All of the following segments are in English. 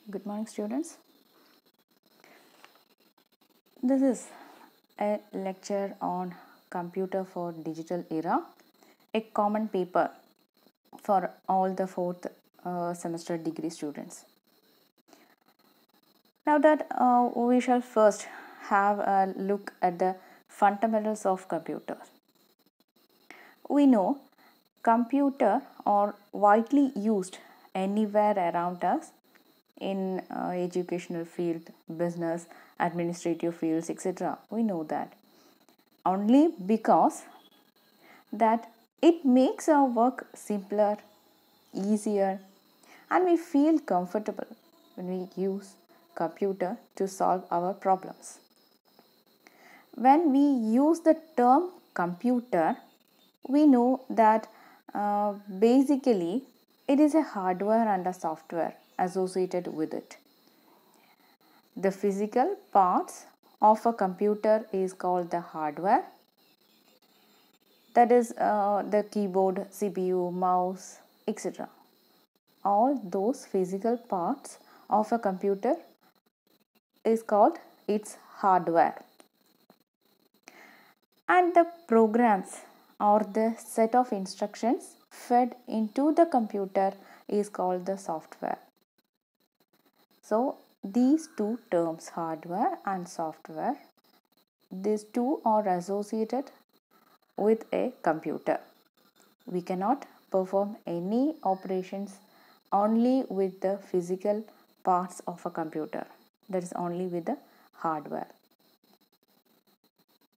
Good morning, students. This is a lecture on computer for digital era, a common paper for all the fourth semester degree students. Now that we shall first have a look at the fundamentals of computer. We know computer are widely used anywhere around us in educational field, business, administrative fields, etc. We know that only because that it makes our work simpler, easier, and we feel comfortable when we use computer to solve our problems. When we use the term computer, we know that basically it is a hardware and a software associated with it. The physical parts of a computer is called the hardware, that is the keyboard, CPU, mouse, etc. All those physical parts of a computer is called its hardware, and the programs or the set of instructions fed into the computer is called the software. So these two terms, hardware and software, these two are associated with a computer. We cannot perform any operations only with the physical parts of a computer, that is only with the hardware.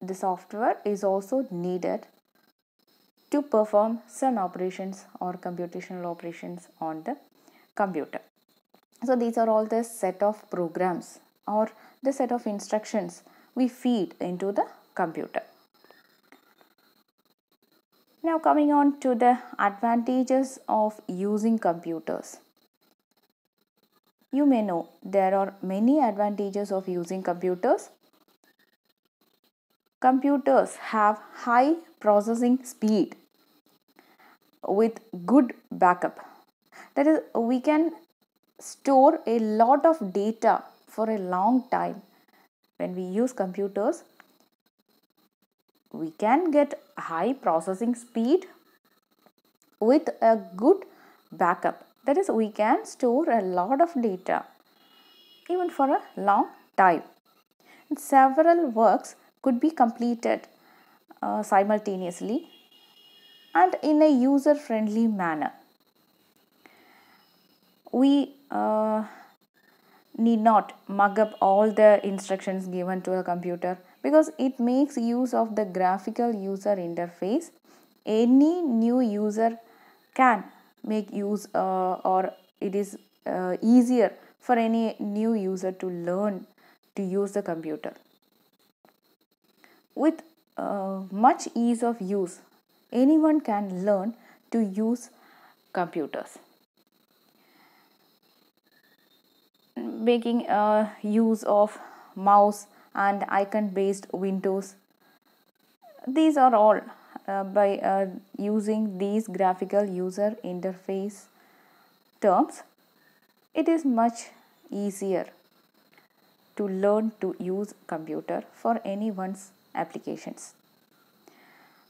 The software is also needed to perform some operations or computational operations on the computer. So these are all the set of programs or the set of instructions we feed into the computer. Now coming on to the advantages of using computers. You may know there are many advantages of using computers. Computers have high processing speed with good backup. That is, we can store a lot of data for a long time. When we use computers, we can get high processing speed with a good backup. That is, we can store a lot of data even for a long time. And several works could be completed simultaneously and in a user-friendly manner. We need not mug up all the instructions given to a computer because it makes use of the graphical user interface. Any new user can make use or it is easier for any new user to learn to use the computer. With much ease of use, anyone can learn to use computers. Making use of mouse and icon based windows, these are all by using these graphical user interface terms, it is much easier to learn to use computer for anyone's applications.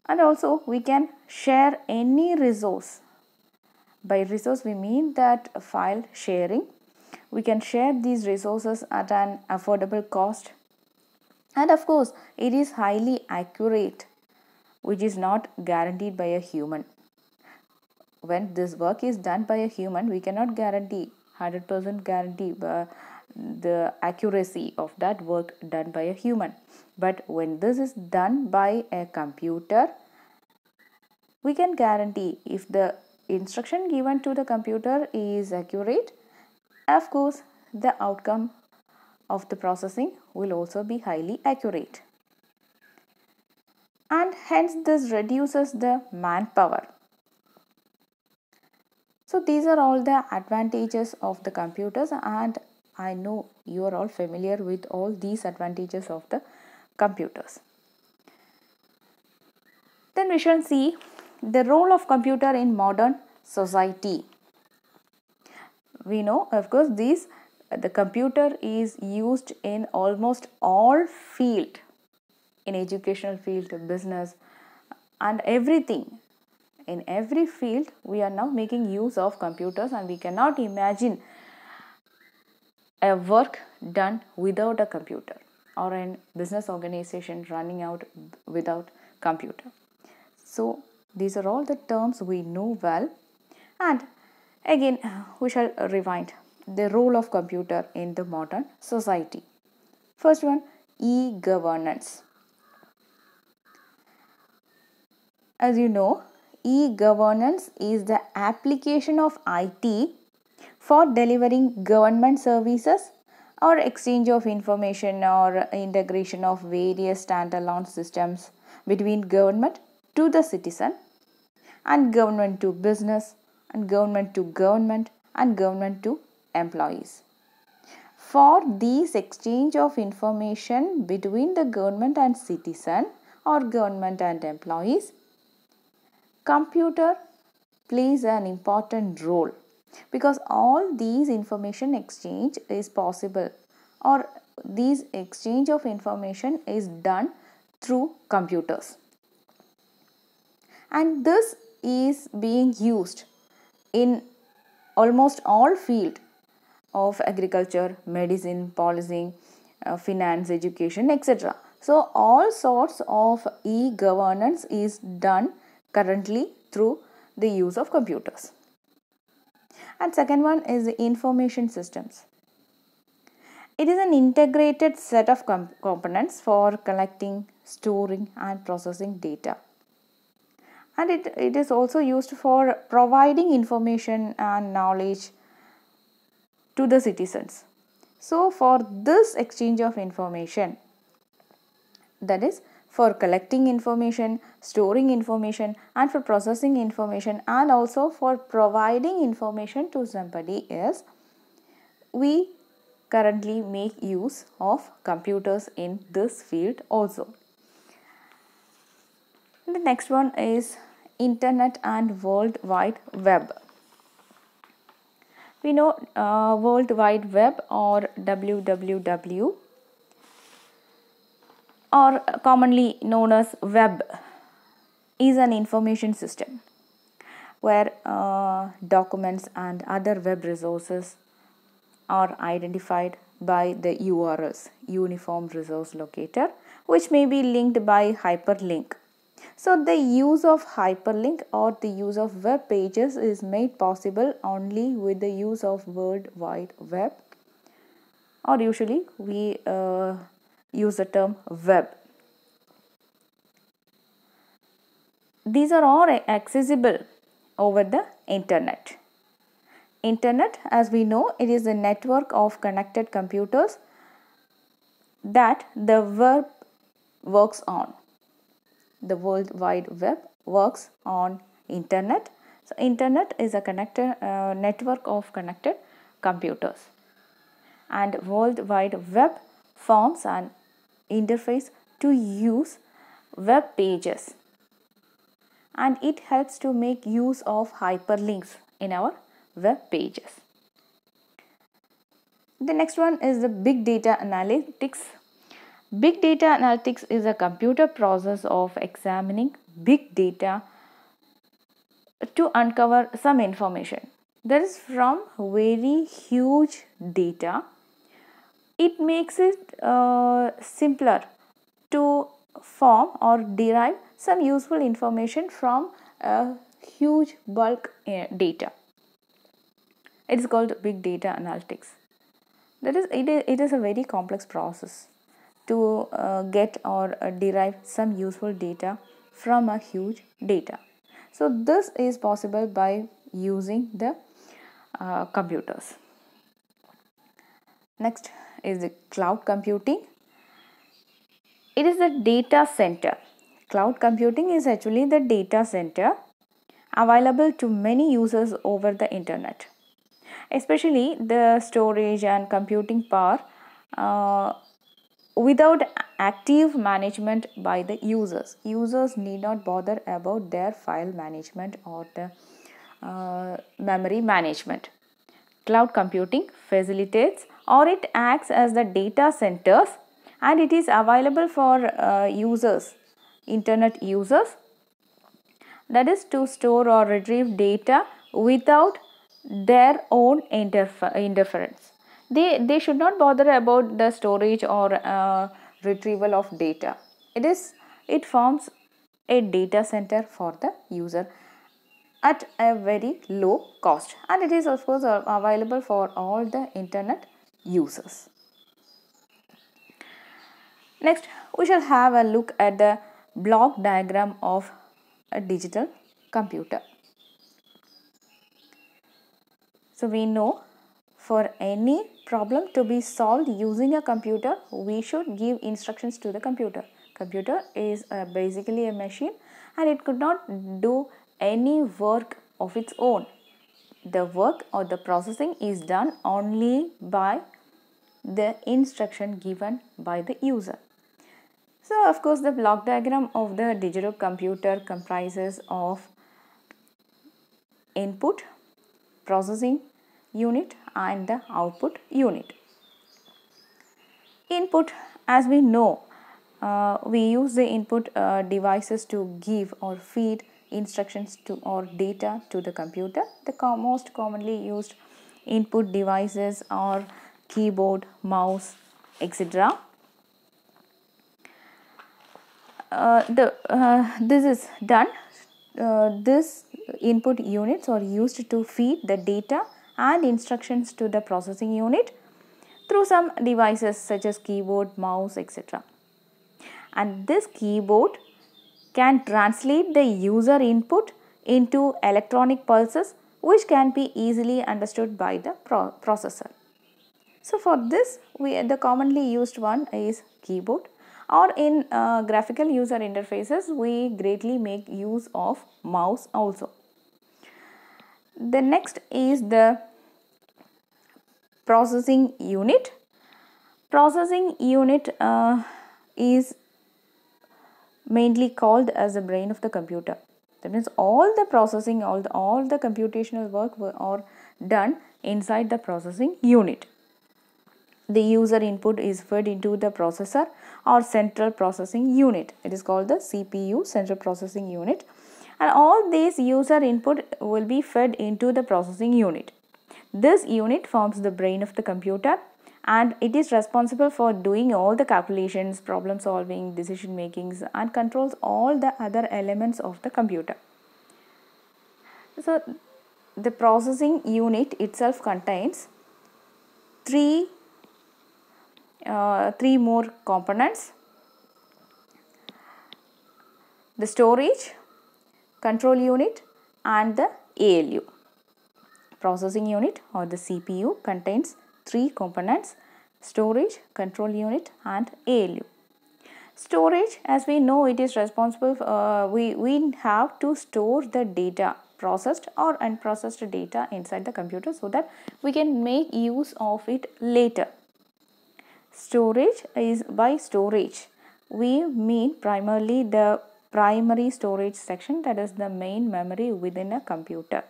And also we can share any resource. By resource we mean that file sharing. We can share these resources at an affordable cost, and of course it is highly accurate, which is not guaranteed by a human. When this work is done by a human, we cannot guarantee 100% guarantee the accuracy of that work done by a human. But when this is done by a computer, we can guarantee if the instruction given to the computer is accurate, of course the outcome of the processing will also be highly accurate. And hence this reduces the manpower. So these are all the advantages of the computers, and I know you are all familiar with all these advantages of the computers. Then we shall see the role of computer in modern society. We know, of course, these The computer is used in almost all field, in educational field, business, and everything. In every field we are now making use of computers, and we cannot imagine a work done without a computer, or a business organization running out without computer. So these are all the terms we know well. And again, we shall rewind the role of computer in the modern society. First one, e-governance. As you know, e-governance is the application of IT for delivering government services or exchange of information or integration of various standalone systems between government to the citizen, and government to business, and government to government, and government to employees. For these exchange of information between the government and citizen or government and employees, computer plays an important role, because all these information exchange is possible, or these exchange of information is done through computers, and this is being used in almost all field of agriculture, medicine, policing, finance, education, etc. So all sorts of e-governance is done currently through the use of computers. And second one is the information systems. It is an integrated set of components for collecting, storing, and processing data. And it is also used for providing information and knowledge to the citizens. So for this exchange of information, that is for collecting information, storing information, and for processing information, and also for providing information to somebody else, we currently make use of computers in this field also. The next one is Internet and World Wide Web. We know World Wide Web, or WWW, or commonly known as web, is an information system where documents and other web resources are identified by the URLs, Uniform Resource Locator, which may be linked by hyperlink. So the use of hyperlink or the use of web pages is made possible only with the use of World Wide Web, or usually we use the term web. These are all accessible over the internet. Internet, as we know, it is a network of connected computers that the web works on. The World Wide Web works on internet. So internet is a network of connected computers, and World Wide Web forms an interface to use web pages, and it helps to make use of hyperlinks in our web pages. The next one is the big data analytics. Big data analytics is a computer process of examining big data to uncover some information. That is from very huge data. It makes it simpler to form or derive some useful information from a huge bulk data. It is called big data analytics. That is, it is a very complex process to get or derive some useful data from a huge data. So this is possible by using the computers. Next is the cloud computing. It is the data center. Cloud computing is actually the data center available to many users over the internet, especially the storage and computing power without active management by the users. Users need not bother about their file management or the memory management. Cloud computing facilitates or it acts as the data centers, and it is available for users, internet users, that is to store or retrieve data without their own interference. They should not bother about the storage or retrieval of data. It forms a data center for the user at a very low cost, and it is of course available for all the internet users. Next, we shall have a look at the block diagram of a digital computer. So we know for any problem to be solved using a computer, we should give instructions to the computer. Computer is basically a machine, and it could not do any work of its own. The work or the processing is done only by the instruction given by the user. So of course the block diagram of the digital computer comprises of input, processing unit and the output unit. Input, as we know, we use the input devices to give or feed instructions to or data to the computer. The most commonly used input devices are keyboard, mouse, etc. This is done. This input units are used to feed the data and instructions to the processing unit through some devices such as keyboard, mouse, etc. And this keyboard can translate the user input into electronic pulses, which can be easily understood by the processor. So for this, the commonly used one is keyboard, or in graphical user interfaces we greatly make use of mouse also. The next is the processing unit. Processing unit is mainly called as the brain of the computer. That means all the processing, all the computational work are done inside the processing unit. The user input is fed into the processor or central processing unit. It is called the CPU, central processing unit, and all these user input will be fed into the processing unit. This unit forms the brain of the computer, and it is responsible for doing all the calculations, problem solving, decision makings, and controls all the other elements of the computer. So the processing unit itself contains three more components: the storage, control unit, and the ALU. Processing unit or the CPU contains three components: storage, control unit, and ALU. Storage, as we know, it is responsible for, we have to store the data, processed or unprocessed data inside the computer, so that we can make use of it later. Storage is, by storage we mean primarily the primary storage section, that is the main memory within a computer.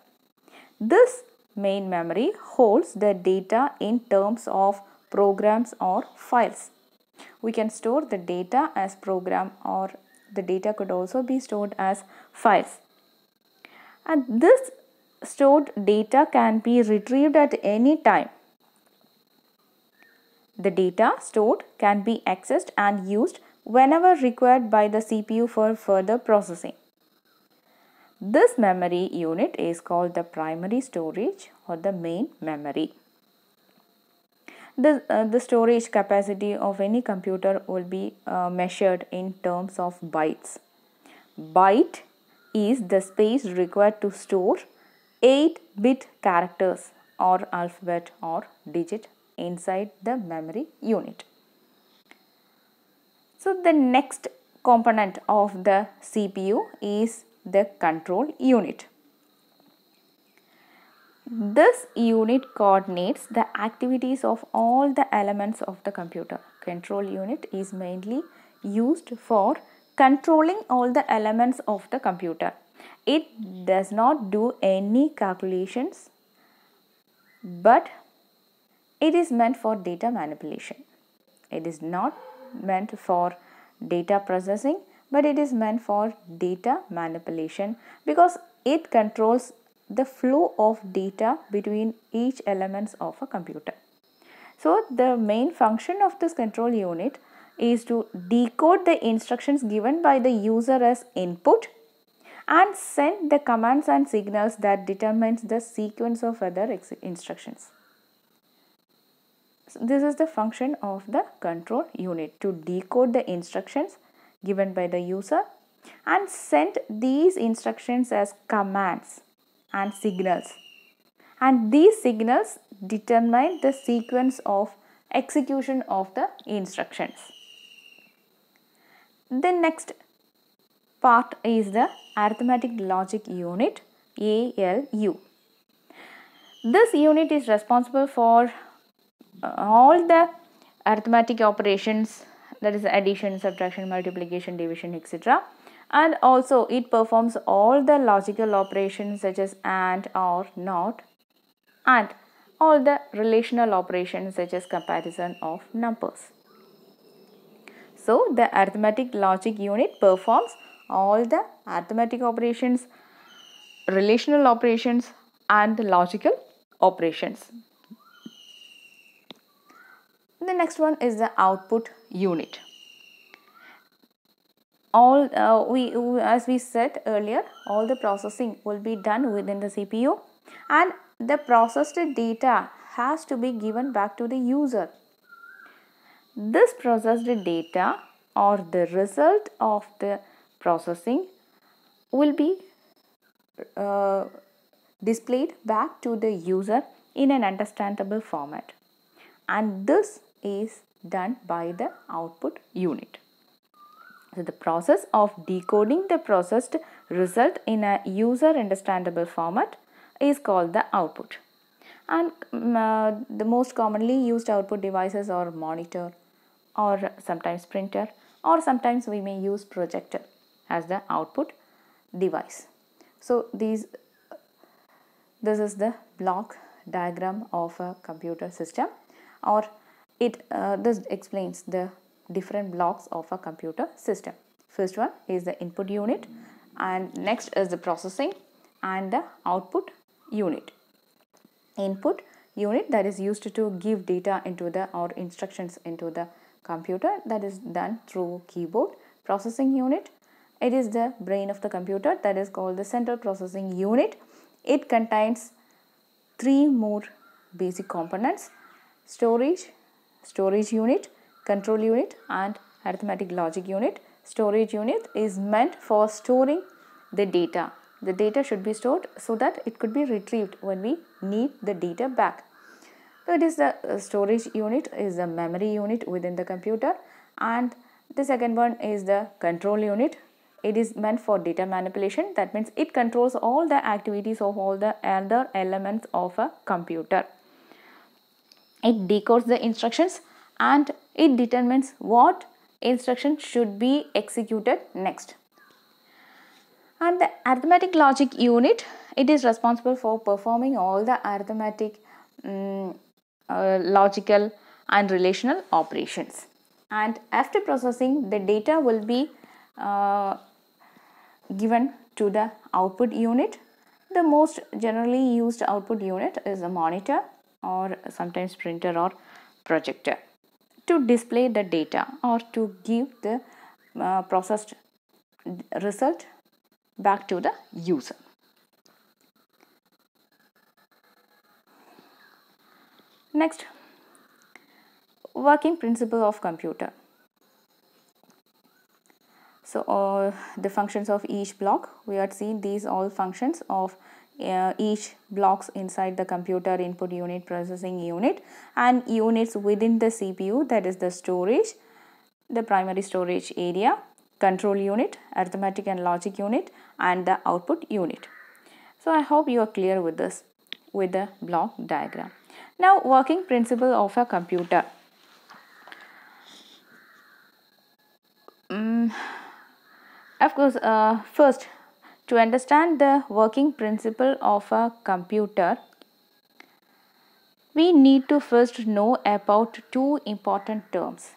This main memory holds the data in terms of programs or files. We can store the data as program, or the data could also be stored as files. And this stored data can be retrieved at any time. The data stored can be accessed and used whenever required by the CPU for further processing. This memory unit is called the primary storage or the main memory. The storage capacity of any computer will be measured in terms of bytes. Byte is the space required to store 8-bit characters or alphabet or digit inside the memory unit. So the next component of the CPU is the control unit. This unit coordinates the activities of all the elements of the computer. Control unit is mainly used for controlling all the elements of the computer. It does not do any calculations, but It is meant for data manipulation. It is not meant for data processing, but it is meant for data manipulation because it controls the flow of data between each elements of a computer. So the main function of this control unit is to decode the instructions given by the user as input and send the commands and signals that determines the sequence of other instructions. So this is the function of the control unit, to decode the instructions given by the user and send these instructions as commands and signals, and these signals determine the sequence of execution of the instructions. The next part is the arithmetic logic unit, ALU. This unit is responsible for all the arithmetic operations, that is addition, subtraction, multiplication, division, etc. And also it performs all the logical operations such as AND, OR, NOT, and all the relational operations such as comparison of numbers. So the arithmetic logic unit performs all the arithmetic operations, relational operations, and the logical operations. The next one is the output unit. As we said earlier, all the processing will be done within the CPU, and the processed data has to be given back to the user. This processed data or the result of the processing will be displayed back to the user in an understandable format, and this is done by the output unit. So the process of decoding the processed result in a user understandable format is called the output. And the most commonly used output devices are monitor, or sometimes printer, or sometimes we may use projector as the output device. So this is the block diagram of a computer system, or this explains the different blocks of a computer system. First one is the input unit, and next is the processing and the output unit. Input unit, that is used to give data into the or instructions into the computer, that is done through keyboard. Processing unit, it is the brain of the computer, that is called the central processing unit. It contains three more basic components: storage unit, control unit, and arithmetic logic unit. Storage unit is meant for storing the data. The data should be stored so that it could be retrieved when we need the data back. So it is the storage unit is the memory unit within the computer, and the second one is the control unit. It is meant for data manipulation. That means it controls all the activities of all the other elements of a computer. It decodes the instructions and it determines what instruction should be executed next. And the arithmetic logic unit, it is responsible for performing all the arithmetic, logical and relational operations. And after processing, the data will be given to the output unit. The most generally used output unit is a monitor, or sometimes printer or projector, to display the data or to give the processed result back to the user. Next, working principle of computer. So the functions of each block, we have seen these all functions of each blocks inside the computer: input unit, processing unit, and units within the CPU, that is the storage, the primary storage area, control unit, arithmetic and logic unit, and the output unit. So I hope you are clear with this, with the block diagram. Now, working principle of a computer. Of course, first, to understand the working principle of a computer, we need to first know about two important terms,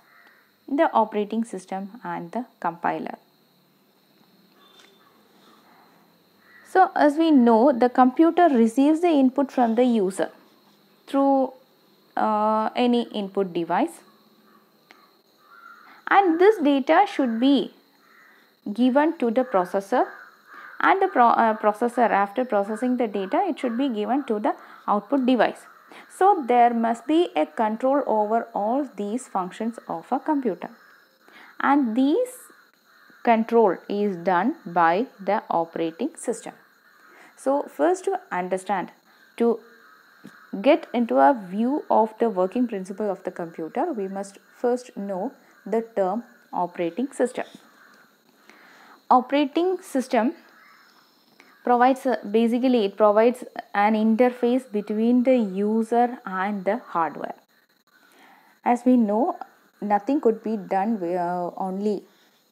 the operating system and the compiler. So, as we know, the computer receives the input from the user through any input device, and this data should be given to the processor, and the processor, after processing the data, it should be given to the output device. So, there must be a control over all these functions of a computer, and these control is done by the operating system. So, first to understand, to get into a view of the working principle of the computer, we must first know the term operating system. Operating system provides basically it provides an interface between the user and the hardware. As we know, nothing could be done only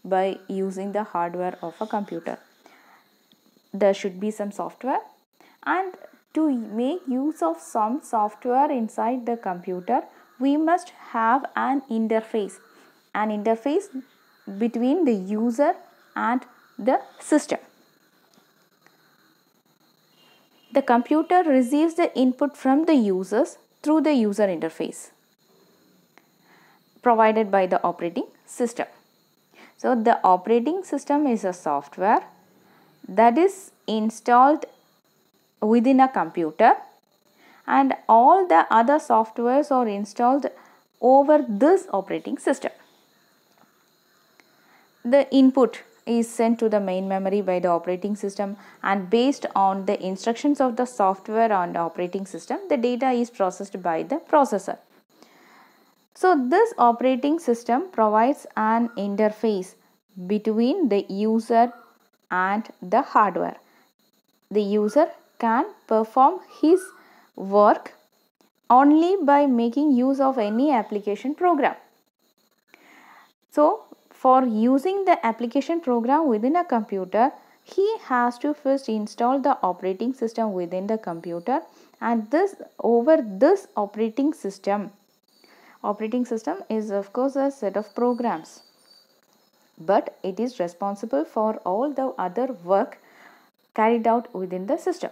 by using the hardware of a computer. There should be some software, and to make use of some software inside the computer, we must have an interface between the user and the system. The computer receives the input from the users through the user interface provided by the operating system. So, the operating system is a software that is installed within a computer, and all the other softwares are installed over this operating system. The input is sent to the main memory by the operating system, and based on the instructions of the software on the operating system, the data is processed by the processor. So, this operating system provides an interface between the user and the hardware. The user can perform his work only by making use of any application program. So, for using the application program within a computer, he has to first install the operating system within the computer, and this operating system is of course a set of programs, but it is responsible for all the other work carried out within the system,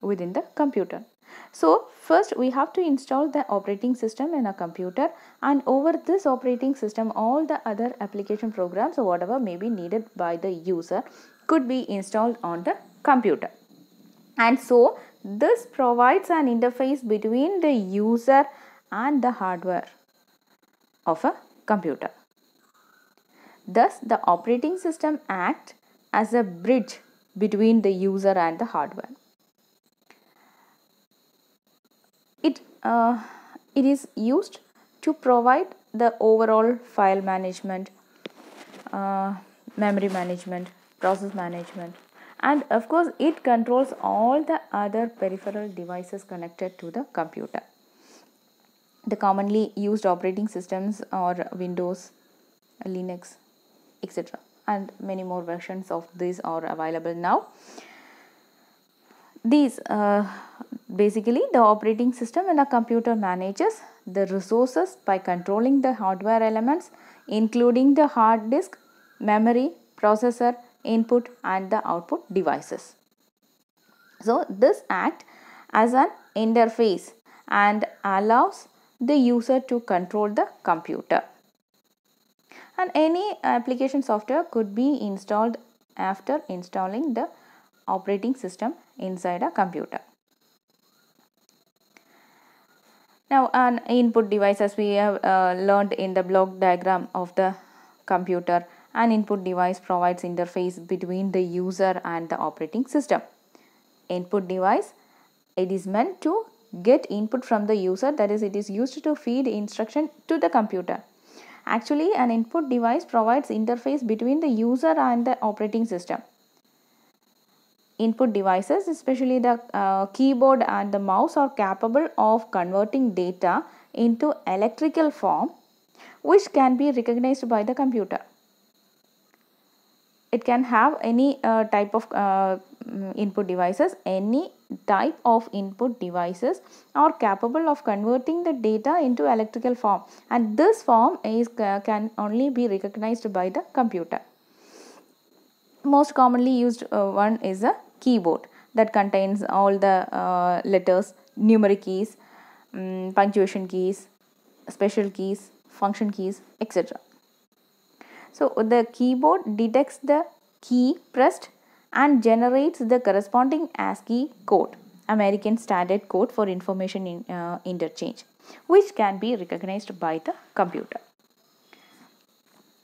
within the computer. So, first we have to install the operating system in a computer, and over this operating system, all the other application programs or whatever may be needed by the user could be installed on the computer. And so, this provides an interface between the user and the hardware of a computer. Thus, the operating system acts as a bridge between the user and the hardware. It is used to provide the overall file management, memory management, process management, and of course it controls all the other peripheral devices connected to the computer. The commonly used operating systems are Windows, Linux, etc., and many more versions of these are available now. These basically the operating system in a computer manages the resources by controlling the hardware elements, including the hard disk, memory, processor, input and the output devices. So, this acts as an interface and allows the user to control the computer. And any application software could be installed after installing the operating system inside a computer. Now, an input device, as we have learned in the block diagram of the computer, an input device provides interface between the user and the operating system. Input device, it is meant to get input from the user, that is, it is used to feed instruction to the computer. Actually, an input device provides interface between the user and the operating system. Input devices, especially the keyboard and the mouse, are capable of converting data into electrical form, which can be recognized by the computer. it can have any type of input devices. Any type of input devices are capable of converting the data into electrical form, and this form is can only be recognized by the computer. Most commonly used one is a keyboard that contains all the letters, numeric keys, punctuation keys, special keys, function keys, etc. So the keyboard detects the key pressed and generates the corresponding ASCII code, American Standard Code for Information Interchange, which can be recognized by the computer.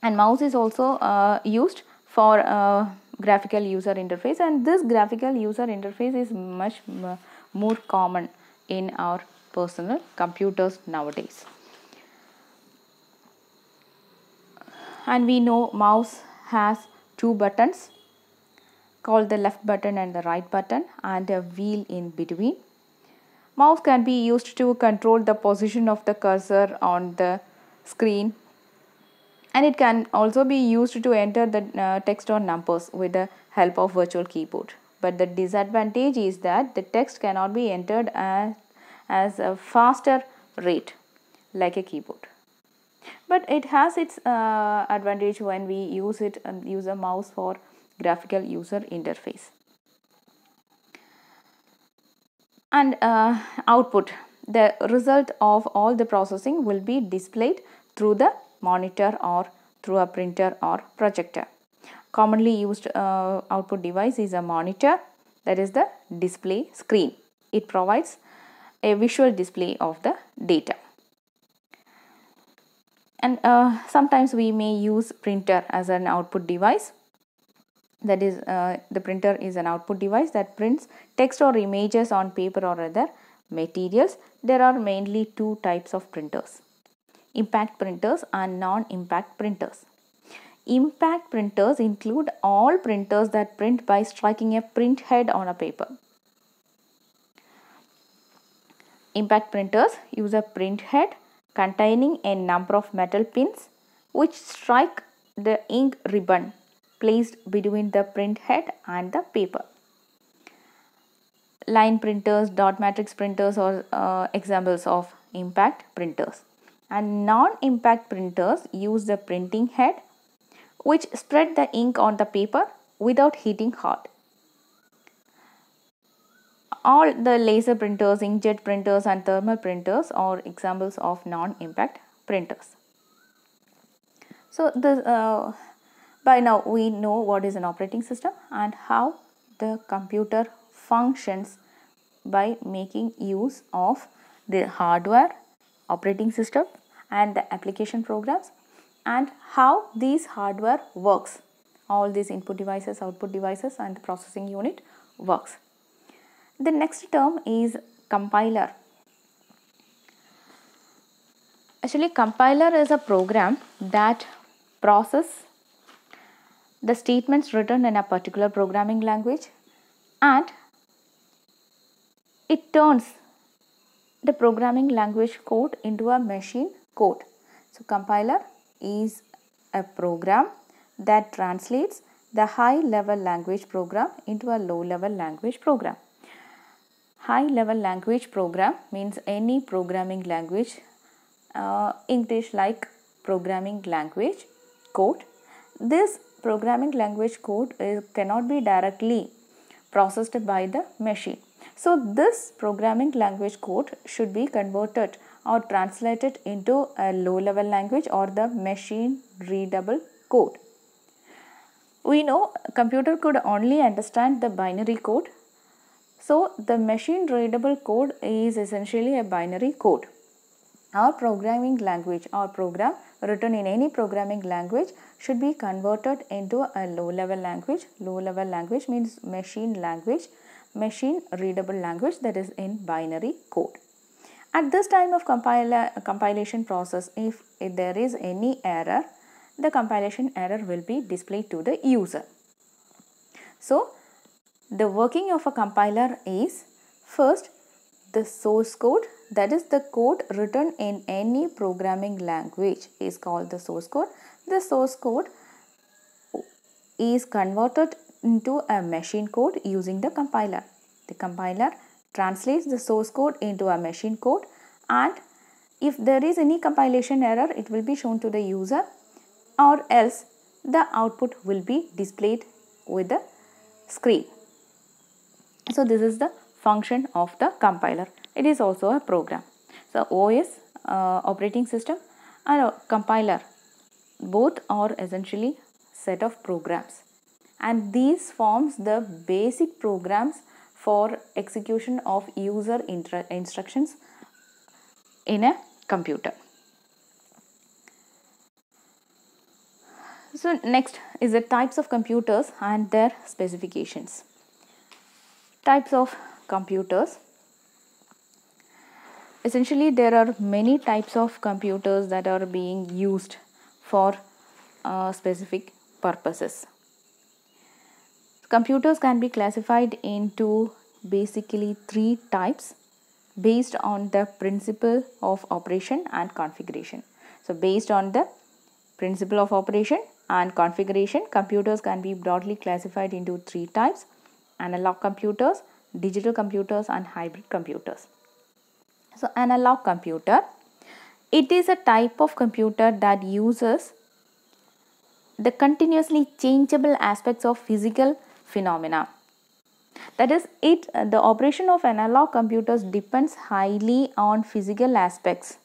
And mouse is also used for graphical user interface, and this graphical user interface is much more common in our personal computers nowadays. And we know mouse has two buttons called the left button and the right button, and a wheel in between. Mouse can be used to control the position of the cursor on the screen, and it can also be used to enter the text or numbers with the help of virtual keyboard. But the disadvantage is that the text cannot be entered as a faster rate like a keyboard. But it has its advantage when we use a mouse for graphical user interface. And output, the result of all the processing will be displayed through the monitor or through a printer or projector. Commonly used output device is a monitor, that is the display screen. It provides a visual display of the data. And sometimes we may use printer as an output device. That is, the printer is an output device that prints text or images on paper or other materials. There are mainly two types of printers: impact printers and non-impact printers. Impact printers include all printers that print by striking a print head on a paper. Impact printers use a print head containing a number of metal pins which strike the ink ribbon placed between the print head and the paper. Line printers, dot matrix printers are examples of impact printers. And non-impact printers use the printing head which spread the ink on the paper without hitting hard. All the laser printers, inkjet printers and thermal printers are examples of non-impact printers. So by now we know what is an operating system and how the computer functions by making use of the hardware, operating system and the application programs, and how these hardware works. All these input devices, output devices and the processing unit works. The next term is compiler. Actually, compiler is a program that processes the statements written in a particular programming language and it turns the programming language code into a machine code. So compiler is a program that translates the high level language program into a low level language program. High level language program means any programming language, English like programming language code. This programming language code cannot be directly processed by the machine. So this programming language code should be converted or translated into a low level language or the machine readable code. We know computer could only understand the binary code. So the machine readable code is essentially a binary code. Our programming language or program written in any programming language should be converted into a low level language. Low level language means machine language, machine readable language, that is in binary code. At this time of compilation process, if there is any error, the compilation error will be displayed to the user. So the working of a compiler is, first, the source code, that is the code written in any programming language is called the source code. The source code is converted into a machine code using the compiler. The compiler translates the source code into a machine code, and if there is any compilation error, it will be shown to the user, or else the output will be displayed with the screen. So this is the function of the compiler. It is also a program. So OS, operating system, and a compiler, both are essentially set of programs, and these forms the basic programs for execution of user instructions in a computer. So next is the types of computers and their specifications. Types of computers. Essentially, there are many types of computers that are being used for specific purposes. Computers can be classified into basically three types based on the principle of operation and configuration. So based on the principle of operation and configuration, computers can be broadly classified into three types: analog computers, digital computers, and hybrid computers. So analog computer, it is a type of computer that uses the continuously changeable aspects of physical phenomena. That is, the operation of analog computers depends highly on physical aspects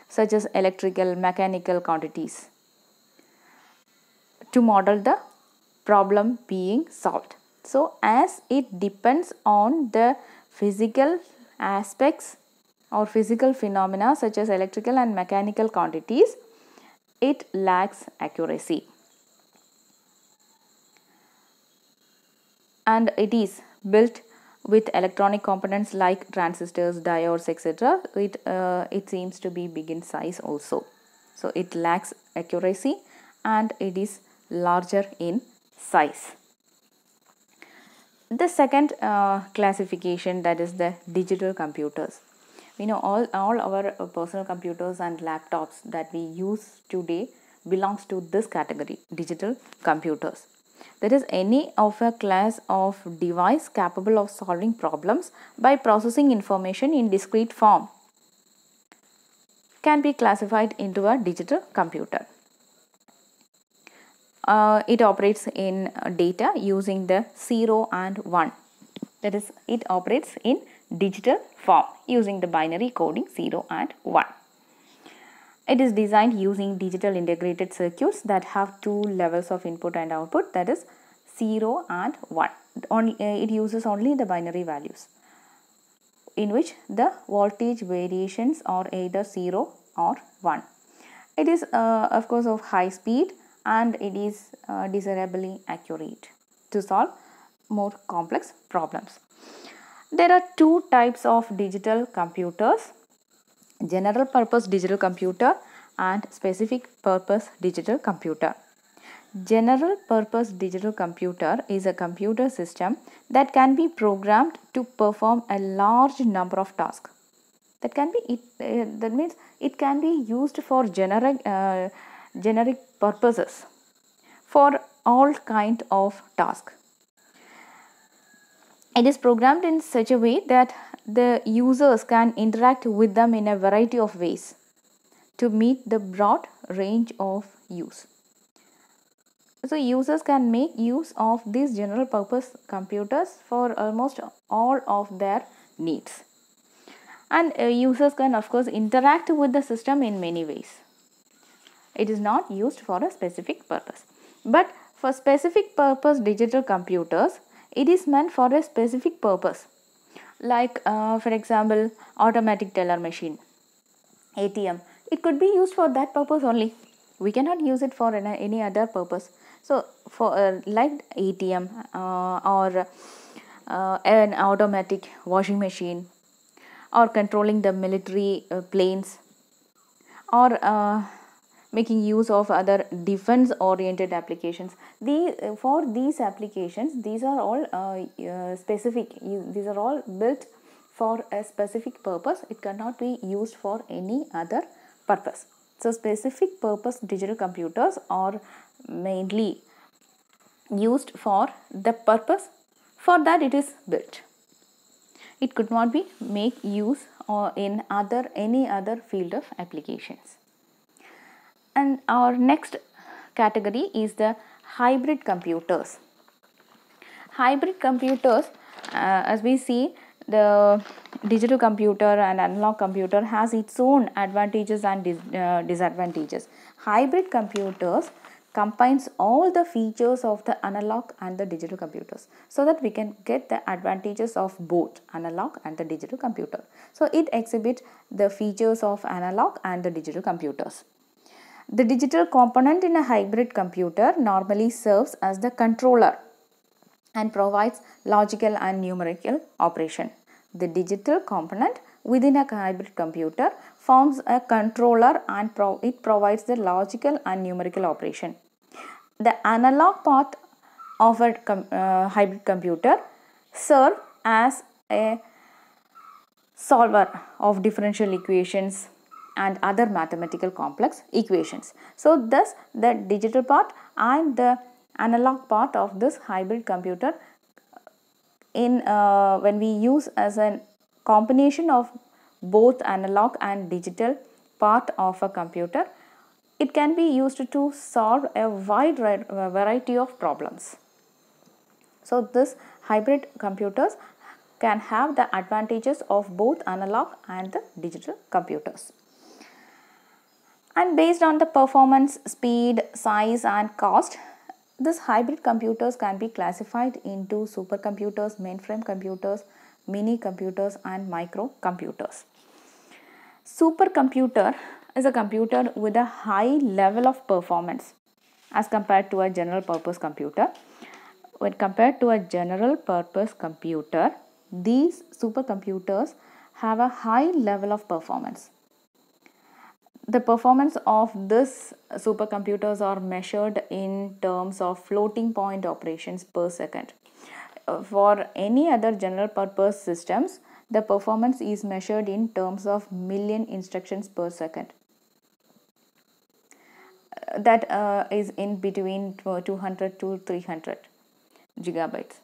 such as electrical, mechanical quantities to model the problem being solved. So as it depends on the physical aspects or physical phenomena such as electrical and mechanical quantities, it lacks accuracy. And it is built with electronic components like transistors, diodes, etc. It seems to be big in size also. So it lacks accuracy and it is larger in size. The second classification, that is the digital computers. We know all our personal computers and laptops that we use today belongs to this category, digital computers. That is, any of a class of device capable of solving problems by processing information in discrete form can be classified into a digital computer. It operates in data using the 0 and 1. That is, it operates in digital form using the binary coding 0 and 1. It is designed using digital integrated circuits that have two levels of input and output, that is 0 and 1. It uses only the binary values, in which the voltage variations are either 0 or 1. It is of course of high speed, and it is desirably accurate to solve more complex problems. There are two types of digital computers: general purpose digital computer and specific purpose digital computer. General purpose digital computer is a computer system that can be programmed to perform a large number of tasks. That means it can be used for generic purposes for all kind of tasks. It is programmed in such a way that the users can interact with them in a variety of ways to meet the broad range of use. So users can make use of these general purpose computers for almost all of their needs. And users can of course interact with the system in many ways. It is not used for a specific purpose. But for specific purpose digital computers, it is meant for a specific purpose. Like for example, automatic teller machine, ATM. It could be used for that purpose only. We cannot use it for any other purpose. So for like ATM or an automatic washing machine, or controlling the military planes, or making use of other defense oriented applications. For these applications, these are all specific. These are all built for a specific purpose. It cannot be used for any other purpose. So specific purpose digital computers are mainly used for the purpose for that it is built. It could not be make use or in any other field of applications. And our next category is the hybrid computers. Hybrid computers, as we see, the digital computer and analog computer has its own advantages and disadvantages. Hybrid computers combines all the features of the analog and the digital computers, so that we can get the advantages of both analog and the digital computer. So it exhibits the features of analog and the digital computers. The digital component in a hybrid computer normally serves as the controller and provides logical and numerical operation. The digital component within a hybrid computer forms a controller and it provides the logical and numerical operation. The analog part of a hybrid computer serve as a solver of differential equations and other mathematical complex equations. So thus the digital part and the analog part of this hybrid computer when we use as a combination of both analog and digital part of a computer, it can be used to solve a wide variety of problems. So this hybrid computers can have the advantages of both analog and the digital computers. And based on the performance, speed, size and cost, this hybrid computers can be classified into supercomputers, mainframe computers, mini computers and microcomputers. Supercomputer is a computer with a high level of performance as compared to a general purpose computer. When compared to a general purpose computer, these supercomputers have a high level of performance. The performance of this supercomputers are measured in terms of floating point operations per second. For any other general purpose systems, the performance is measured in terms of million instructions per second. That is in between 200 to 300 gigabytes.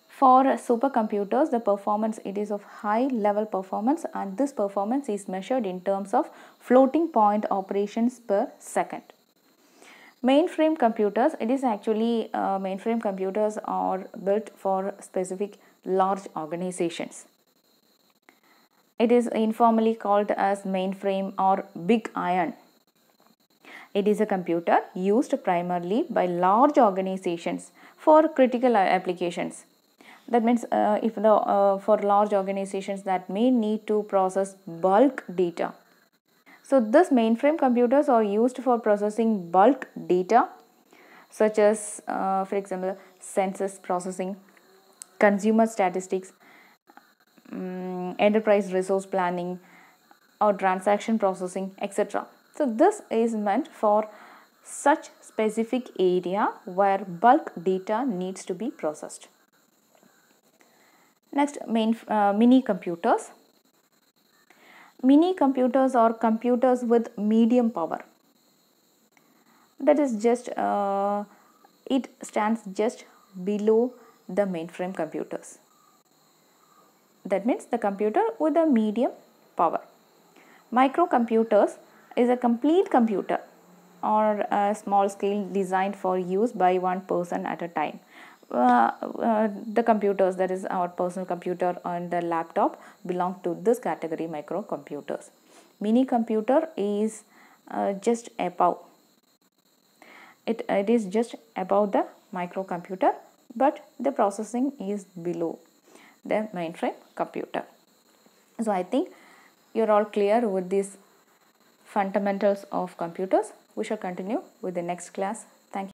For supercomputers, the performance, it is of high level performance, and this performance is measured in terms of floating point operations per second. Mainframe computers, it is actually mainframe computers are built for specific large organizations. It is informally called as mainframe or big iron. It is a computer used primarily by large organizations for critical applications. That means for large organizations that may need to process bulk data. So this mainframe computers are used for processing bulk data, such as for example census processing, consumer statistics, enterprise resource planning or transaction processing, etc. So this is meant for such specific area where bulk data needs to be processed. Next, mini computers. Mini computers are computers with medium power. That is just, it stands just below the mainframe computers. That means the computer with a medium power. Microcomputers is a complete computer or a small scale designed for use by one person at a time. The computers, that is our personal computer and the laptop, belong to this category, microcomputers. Mini computer is just above. It is just above the microcomputer, but the processing is below the mainframe computer. So I think you're all clear with these fundamentals of computers. We shall continue with the next class.